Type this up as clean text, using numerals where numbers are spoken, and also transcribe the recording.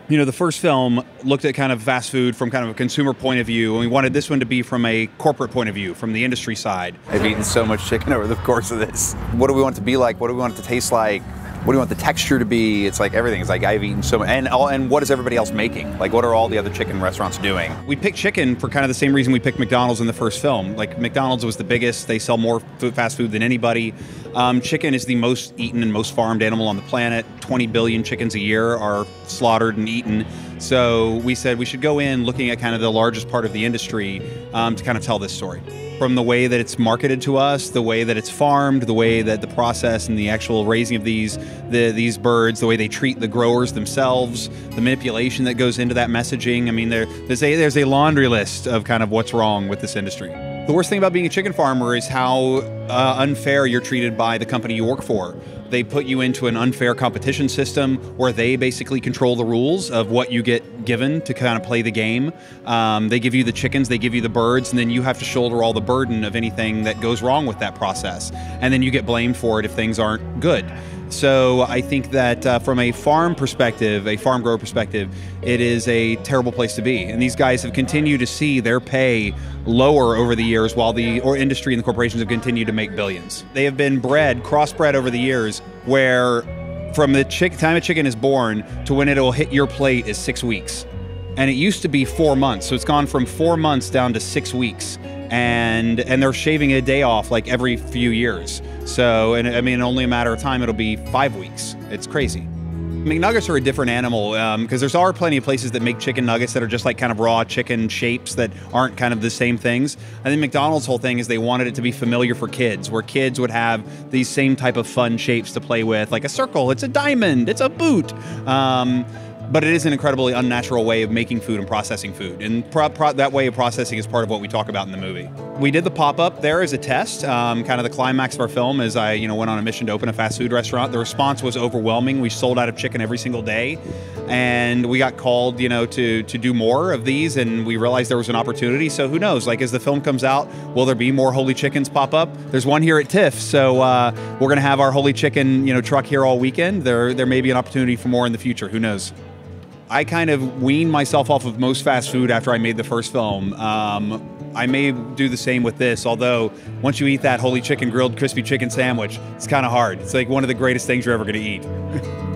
You know, the first film looked at kind of fast food from kind of a consumer point of view, and we wanted this one to be from a corporate point of view, from the industry side. I've eaten so much chicken over the course of this. What do we want it to be like? What do we want it to taste like? What do you want the texture to be? It's like everything. It's like I've eaten so much. And what is everybody else making? Like, what are all the other chicken restaurants doing? We picked chicken for kind of the same reason we picked McDonald's in the first film. Like, McDonald's was the biggest. They sell more fast food than anybody. Chicken is the most eaten and most farmed animal on the planet. 20 billion chickens a year are slaughtered and eaten. So we said we should go in looking at kind of the largest part of the industry to kind of tell this story. From the way that it's marketed to us, the way that it's farmed, the way that the process and the actual raising of these birds, the way they treat the growers themselves, the manipulation that goes into that messaging. I mean, there's a laundry list of kind of what's wrong with this industry. The worst thing about being a chicken farmer is how unfair you're treated by the company you work for. They put you into an unfair competition system where they basically control the rules of what you get given to kind of play the game. They give you the chickens, they give you the birds, and then you have to shoulder all the burden of anything that goes wrong with that process. And then you get blamed for it if things aren't good. So I think that from a farm perspective, a farm grower perspective, it is a terrible place to be. And these guys have continued to see their pay lower over the years while the industry and the corporations have continued to make billions. They have been crossbred over the years where from the time a chicken is born to when it will hit your plate is 6 weeks. And it used to be 4 months. So it's gone from 4 months down to 6 weeks. And they're shaving a day off like every few years. So, and I mean, only a matter of time, it'll be 5 weeks. It's crazy. McNuggets are a different animal because there's already plenty of places that make chicken nuggets that are just like kind of raw chicken shapes that aren't kind of the same things. I think McDonald's whole thing is they wanted it to be familiar for kids, where kids would have these same type of fun shapes to play with, like a circle, it's a diamond, it's a boot. But it is an incredibly unnatural way of making food and processing food. And that way of processing is part of what we talk about in the movie. We did the pop-up there as a test. Kind of the climax of our film is I went on a mission to open a fast food restaurant. The response was overwhelming. We sold out of chicken every single day. And we got called, to do more of these, and we realized there was an opportunity. So who knows? Like, as the film comes out, will there be more Holy Chickens pop up? There's one here at TIFF, so we're going to have our Holy Chicken, truck here all weekend. There may be an opportunity for more in the future. Who knows? I kind of weaned myself off of most fast food after I made the first film. I may do the same with this, although once you eat that Holy Chicken grilled crispy chicken sandwich, it's kind of hard. It's like one of the greatest things you're ever going to eat.